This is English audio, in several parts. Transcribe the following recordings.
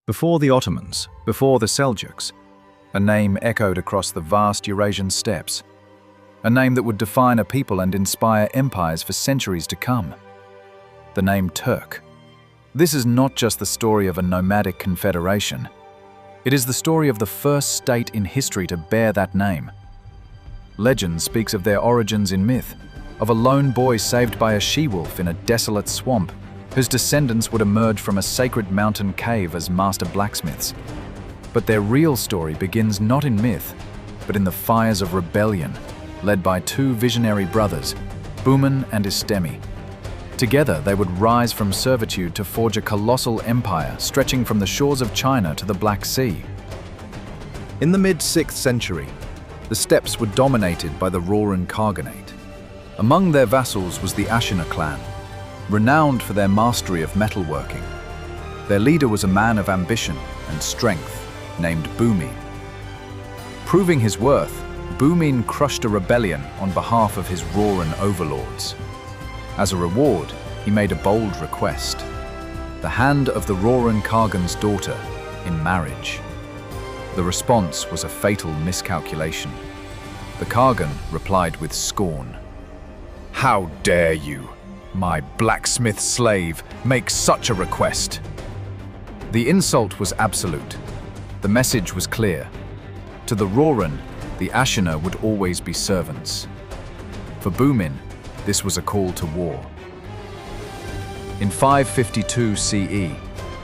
Before the Ottomans, before the Seljuks, a name echoed across the vast Eurasian steppes. A name that would define a people and inspire empires for centuries to come. The name Turk. This is not just the story of a nomadic confederation. It is the story of the first state in history to bear that name. Legend speaks of their origins in myth, of a lone boy saved by a she-wolf in a desolate swamp, whose descendants would emerge from a sacred mountain cave as master blacksmiths. But their real story begins not in myth, but in the fires of rebellion, led by two visionary brothers, Bumin and Istemi. Together, they would rise from servitude to forge a colossal empire stretching from the shores of China to the Black Sea. In the mid-6th century, the steppes were dominated by the Rouran Khaganate. Among their vassals was the Ashina clan, renowned for their mastery of metalworking. Their leader was a man of ambition and strength named Bumin. Proving his worth, Bumin crushed a rebellion on behalf of his Rouran overlords. As a reward, he made a bold request: the hand of the Rouran Khagan's daughter in marriage. The response was a fatal miscalculation. The Khagan replied with scorn. "How dare you, my blacksmith slave, make such a request?" The insult was absolute. The message was clear. To the Rouran, the Ashina would always be servants. For Bumin, this was a call to war. In 552 CE,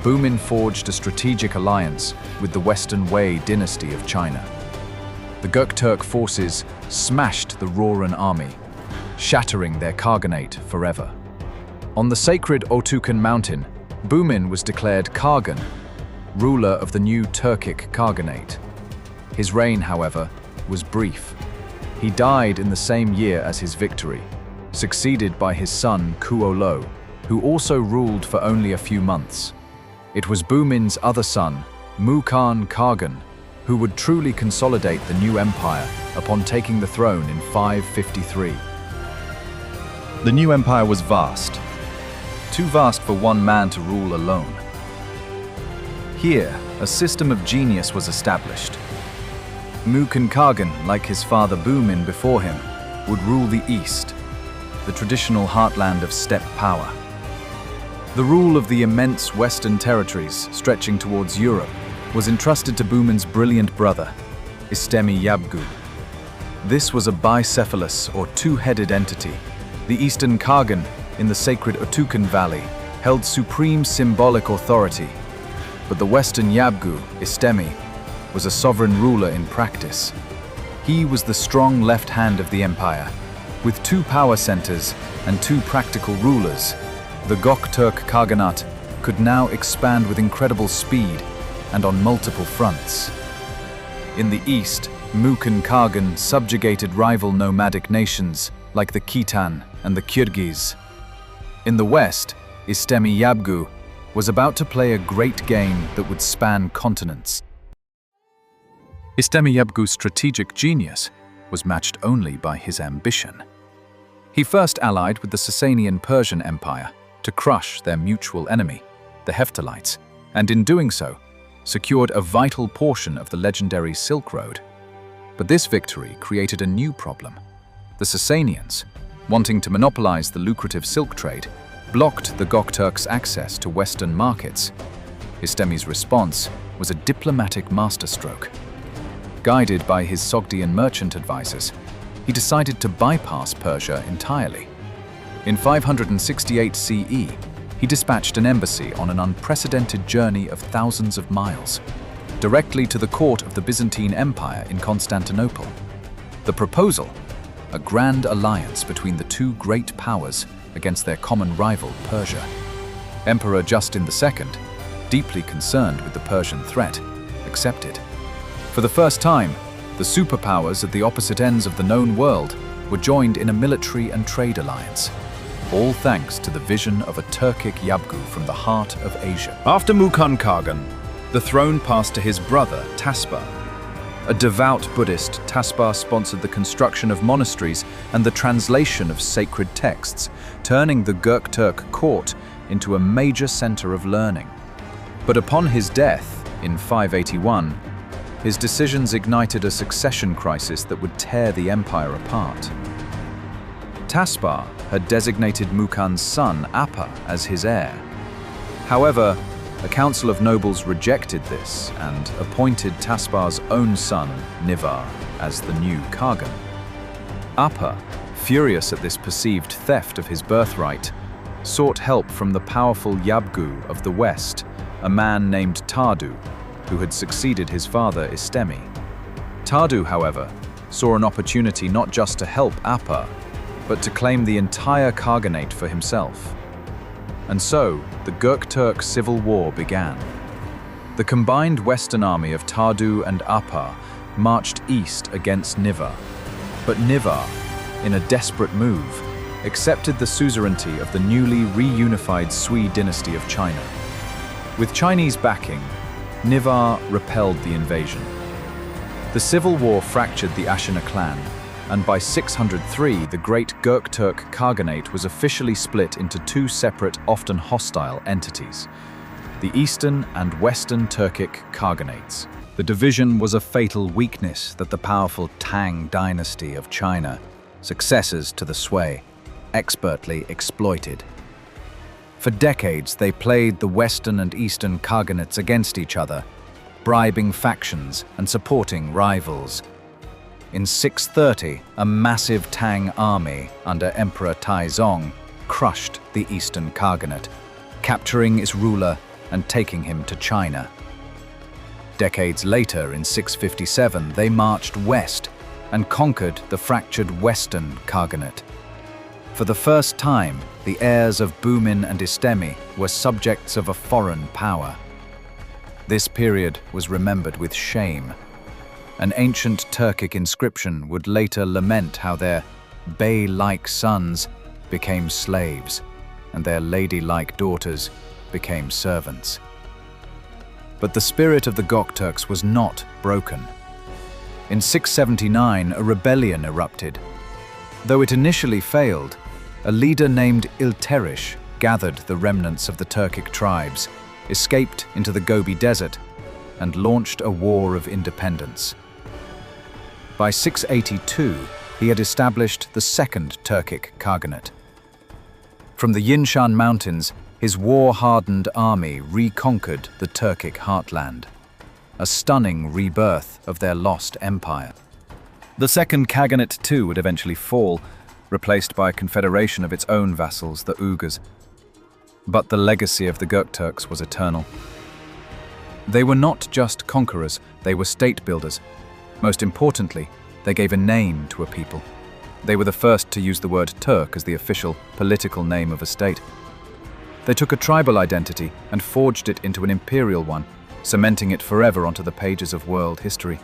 Bumin forged a strategic alliance with the Western Wei dynasty of China. The Göktürk forces smashed the Rouran army, shattering their Khaganate forever. On the sacred Ottoman mountain, Bumin was declared Khagan, ruler of the new Turkish Khaganate. His reign, however, was brief. He died in the same year as his victory, succeeded by his son Kuolo, who also ruled for only a few months. It was Bumin's other son, Rouran Khaganate, who would truly consolidate the new empire upon taking the throne in 553. The new empire was vast. Too vast for one man to rule alone. Here, a system of genius was established. Rouran Khaganate, like his father Bumin before him, would rule the east, the traditional heartland of steppe power. The rule of the immense western territories stretching towards Europe was entrusted to Bumin's brilliant brother, Istemi Yabgu. This was a bicephalous or two-headed entity. The eastern Khagan, in the sacred Ottoman Valley, held supreme symbolic authority, but the western Yabgu, Istemi, was a sovereign ruler in practice. He was the strong left hand of the empire. With two power centers and two practical rulers, the Göktürk Khaganate could now expand with incredible speed and on multiple fronts. In the east, Rouran Khagan subjugated rival nomadic nations like the Khitan and the Kyrgyz. In the west, Istemi Yabgu was about to play a great game that would span continents. Istemi Yabgu's strategic genius was matched only by his ambition. He first allied with the Sasanian Persian Empire to crush their mutual enemy, the Hephthalites, and in doing so, secured a vital portion of the legendary Silk Road. But this victory created a new problem. The Sasanians, wanting to monopolize the lucrative silk trade, blocked the Göktürks' access to Western markets. Istemi's response was a diplomatic masterstroke. Guided by his Sogdian merchant advisors, he decided to bypass Persia entirely. In 568 CE, he dispatched an embassy on an unprecedented journey of thousands of miles, directly to the court of the Byzantine Empire in Constantinople. The proposal: a grand alliance between the two great powers against their common rival, Persia. Emperor Justin II, deeply concerned with the Persian threat, accepted. For the first time, the superpowers at the opposite ends of the known world were joined in a military and trade alliance, all thanks to the vision of a Turkic Yabgu from the heart of Asia. After Rouran Khagan, the throne passed to his brother, Taspar. A devout Buddhist, Taspar sponsored the construction of monasteries and the translation of sacred texts, turning the Göktürk court into a major center of learning. But upon his death, in 581, his decisions ignited a succession crisis that would tear the empire apart. Taspar had designated Mukan's son, Apa, as his heir. However, a council of nobles rejected this and appointed Taspar's own son, Nivar, as the new Khagan. Apa, furious at this perceived theft of his birthright, sought help from the powerful Yabgu of the west, a man named Tardu, who had succeeded his father Istemi. Tardu, however, saw an opportunity not just to help Apa, but to claim the entire Khaganate for himself. And so, the Göktürks civil war began. The combined western army of Tardu and Apa marched east against Nivar. But Nivar, in a desperate move, accepted the suzerainty of the newly reunified Sui dynasty of China. With Chinese backing, Nivar repelled the invasion. The civil war fractured the Ashina clan, and by 603 the great Göktürk Khaganate was officially split into two separate, often hostile entities, the Eastern and Western Turkic Khaganates. The division was a fatal weakness that the powerful Tang dynasty of China, successors to the Sui, expertly exploited. For decades they played the Western and Eastern Khaganates against each other, bribing factions and supporting rivals. In 630, a massive Tang army under Emperor Taizong crushed the Eastern Khaganate, capturing its ruler and taking him to China. Decades later, in 657, they marched west and conquered the fractured Western Khaganate. For the first time, the heirs of Bumin and Istemi were subjects of a foreign power. This period was remembered with shame. An ancient Turkic inscription would later lament how their bey-like sons became slaves and their lady-like daughters became servants. But the spirit of the Göktürks was not broken. In 679, a rebellion erupted. Though it initially failed, a leader named Ilterish gathered the remnants of the Turkic tribes, escaped into the Gobi Desert, and launched a war of independence. By 682, he had established the Second Turkic Khaganate. From the Yinshan Mountains, his war-hardened army reconquered the Turkic heartland, a stunning rebirth of their lost empire. The Second Khaganate too would eventually fall, replaced by a confederation of its own vassals, the Uyghurs. But the legacy of the Göktürks was eternal. They were not just conquerors, they were state builders. Most importantly, they gave a name to a people. They were the first to use the word Turk as the official political name of a state. They took a tribal identity and forged it into an imperial one, cementing it forever onto the pages of world history.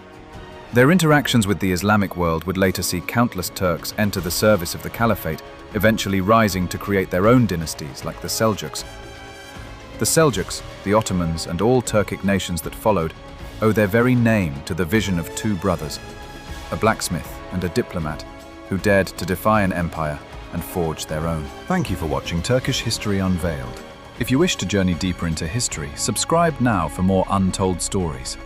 Their interactions with the Islamic world would later see countless Turks enter the service of the Caliphate, eventually rising to create their own dynasties like the Seljuks. The Seljuks, the Ottomans, and all Turkic nations that followed owe their very name to the vision of two brothers, a blacksmith and a diplomat, who dared to defy an empire and forge their own. Thank you for watching Turkish History Unveiled. If you wish to journey deeper into history, subscribe now for more untold stories.